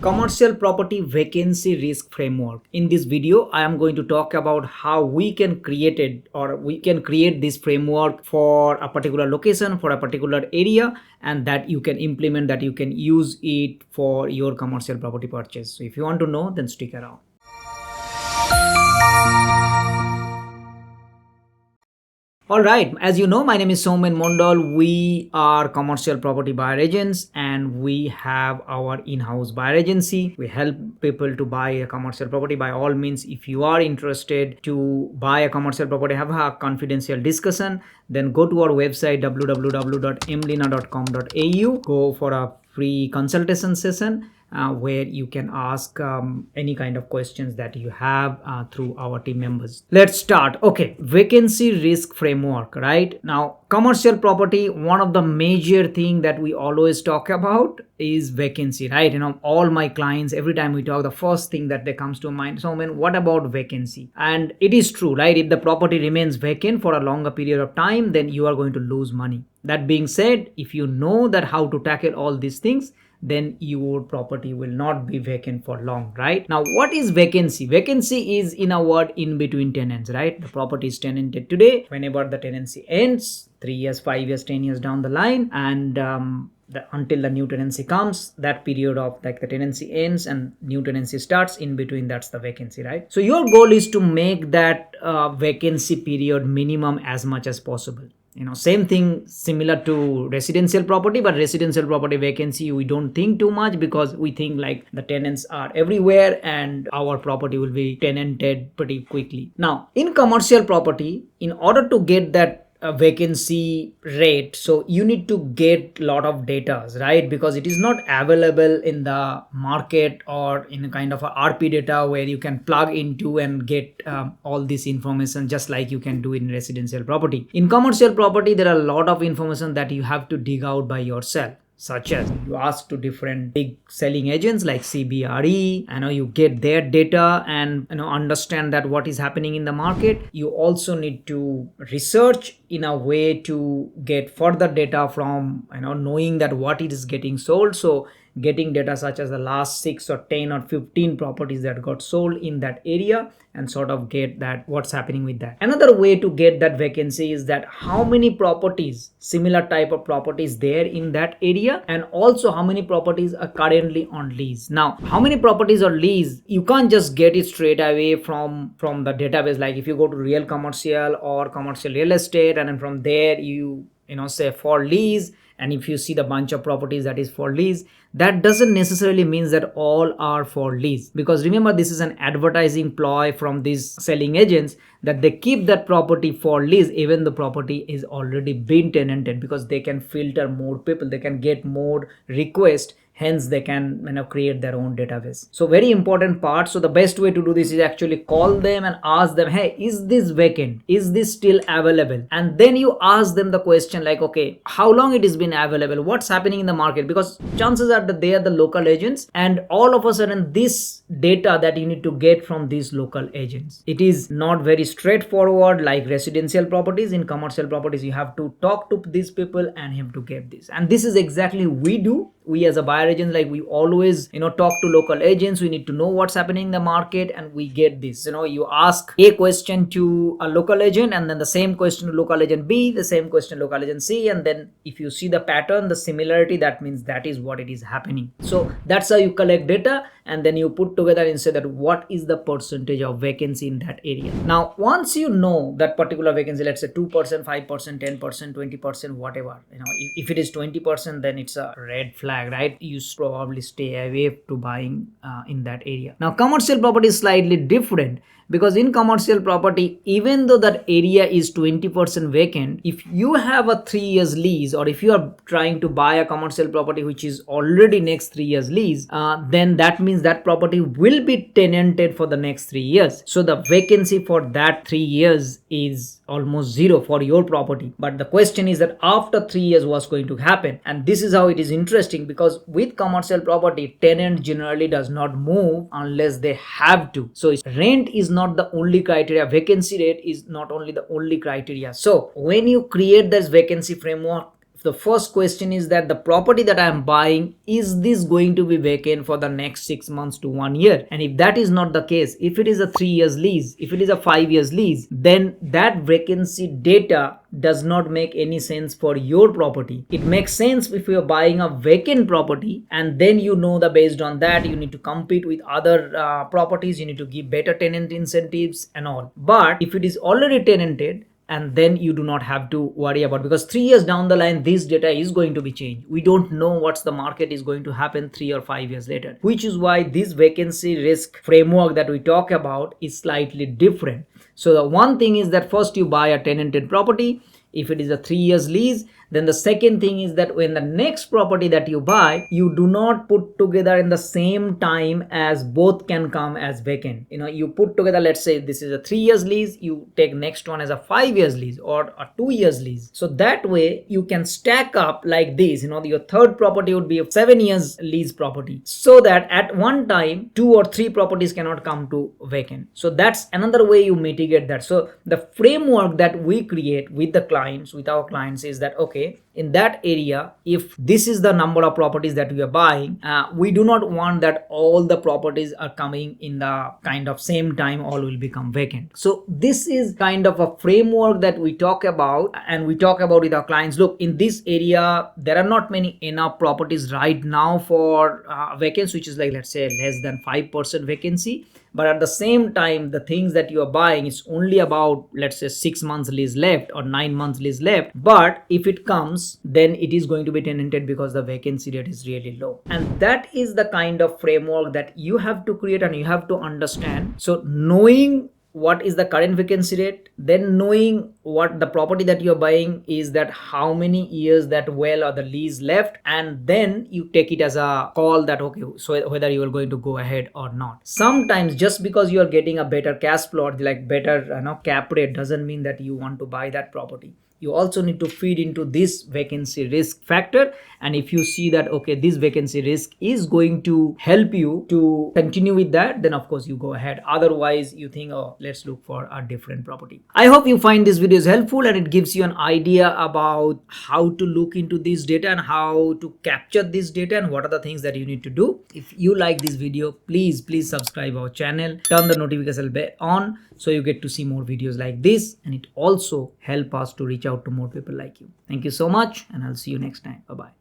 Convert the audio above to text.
Commercial property vacancy risk framework. In this video, I am going to talk about how we can create this framework for a particular location, for a particular area, and that you can implement, that you can use it for your commercial property purchase. So if you want to know, then stick around. All right, as you know, my name is Soumen Mondal. We are commercial property buyer agents and we have our in-house buyer agency. We help people to buy a commercial property. By all means, if you are interested to buy a commercial property, have a confidential discussion, then go to our website www.mlina.com.au. Go for a free consultation session where you can ask any kind of questions that you have through our team members. Let's start. Okay, vacancy risk framework. Right now, commercial property, one of the major thing that we always talk about is vacancy, right? All my clients, every time we talk, the first thing that they comes to mind, so what about vacancy? And it is true, right? If the property remains vacant for a longer period of time, then you are going to lose money. That being said, if you know that how to tackle all these things, then your property will not be vacant for long, right? Now, what is vacancy? Vacancy is, in a word, in between tenants, right? The property is tenanted today. Whenever the tenancy ends, 3 years, 5 years, 10 years down the line, and until the new tenancy comes, that period of like the tenancy ends and new tenancy starts, in between, that's the vacancy, right? So your goal is to make that vacancy period minimum as much as possible. Same thing similar to residential property, but residential property vacancy, we don't think too much because we think like the tenants are everywhere and our property will be tenanted pretty quickly. Now, in commercial property, in order to get that vacancy rate, so you need to get lot of data, right? Because it is not available in the market or in a kind of a RP data where you can plug into and get all this information, just like you can do in residential property. In commercial property, there are a lot of information that you have to dig out by yourself, such as you ask to different big selling agents like CBRE, you get their data and understand that what is happening in the market. You also need to research in a way to get further data from knowing that what it is getting sold. So getting data such as the last 6 or 10 or 15 properties that got sold in that area and sort of get that what's happening with that. Another way to get that vacancy is that how many properties, similar type of properties there in that area, and also how many properties are currently on lease. Now, how many properties are lease, you can't just get it straight away from the database. Like if you go to real commercial or commercial real estate, and then from there you say for lease, and if you see the bunch of properties that is for lease, that doesn't necessarily means that all are for lease. Because remember, this is an advertising ploy from these selling agents that they keep that property for lease even the property is already been tenanted, because they can filter more people, they can get more requests, hence they can create their own database. So very important part. So the best way to do this is actually call them and ask them, hey, is this vacant, is this still available? And then you ask them the question like, okay, how long it has been available, what's happening in the market? Because chances are that they are the local agents, and all of a sudden this data that you need to get from these local agents, it is not very straightforward like residential properties. In commercial properties, you have to talk to these people and have to get this, and this is exactly we do. We as a buyer agent, like we always talk to local agents. We need to know what's happening in the market, and we get this. You ask a question to a local agent, and then the same question to local agent B, the same question to local agent C, and then if you see the pattern, the similarity, that means that is what it is happening. So that's how you collect data, and then you put together and say that what is the percentage of vacancy in that area. Now, once you know that particular vacancy, let's say 2%, 5%, 10%, 20%, whatever, if it is 20%, then it's a red flag, right? You probably stay away to buying in that area. Now, commercial property is slightly different, because in commercial property, even though that area is 20% vacant, if you have a 3 years lease, or if you are trying to buy a commercial property which is already next 3 years lease, then that means that property will be tenanted for the next 3 years. So the vacancy for that 3 years is almost zero for your property. But the question is that after 3 years, what's going to happen? And this is how it is interesting, because with commercial property, tenant generally does not move unless they have to. So rent is not the only criteria, vacancy rate is not only the only criteria. So when you create this vacancy the first question is that the property that I am buying, is this going to be vacant for the next 6 months to 1 year? And if that is not the case, if it is a 3 years lease, if it is a 5 years lease, then that vacancy data does not make any sense for your property. It makes sense if you're buying a vacant property, and then you know that based on that you need to compete with other properties, you need to give better tenant incentives and all. But if it is already tenanted, and then you do not have to worry about, because 3 years down the line this data is going to be changed. We don't know what's the market is going to happen 3 or 5 years later, which is why this vacancy risk framework that we talk about is slightly different. So the one thing is that first you buy a tenanted property. If it is a 3 years lease, then the second thing is that when the next property that you buy, you do not put together in the same time as both can come as vacant. You put together, let's say this is a 3 years lease, you take next one as a 5 years lease or a 2 years lease. So that way you can stack up like this. Your third property would be a 7 years lease property, so that at one time 2 or 3 properties cannot come to vacant. So that's another way you mitigate that. So the framework that we create with our clients is that, okay, in that area, if this is the number of properties that we are buying, we do not want that all the properties are coming in the kind of same time, all will become vacant. So this is kind of a framework that we talk about, and we talk about with our clients. Look, in this area there are not many enough properties right now for vacancy, which is like, let's say, less than 5% vacancy. But at the same time, the things that you are buying is only about, let's say, 6 months lease left or 9 months lease left. But if it comes, then it is going to be tenanted because the vacancy rate is really low. And that is the kind of framework that you have to create and you have to understand. So knowing what is the current vacancy rate, then knowing what the property that you're buying is, that how many years that well or the lease left, and then you take it as a call that, okay, so whether you are going to go ahead or not. Sometimes just because you are getting a better cash flow or like better cap rate doesn't mean that you want to buy that property. You also need to feed into this vacancy risk factor, and if you see that, okay, this vacancy risk is going to help you to continue with that, then of course you go ahead. Otherwise you think, oh, let's look for a different property. I hope you find this video is helpful and it gives you an idea about how to look into this data and how to capture this data and what are the things that you need to do. If you like this video, please subscribe our channel, turn the notification bell on so you get to see more videos like this, and it also help us to reach out to more people like you. Thank you so much, and I'll see you next time. Bye bye.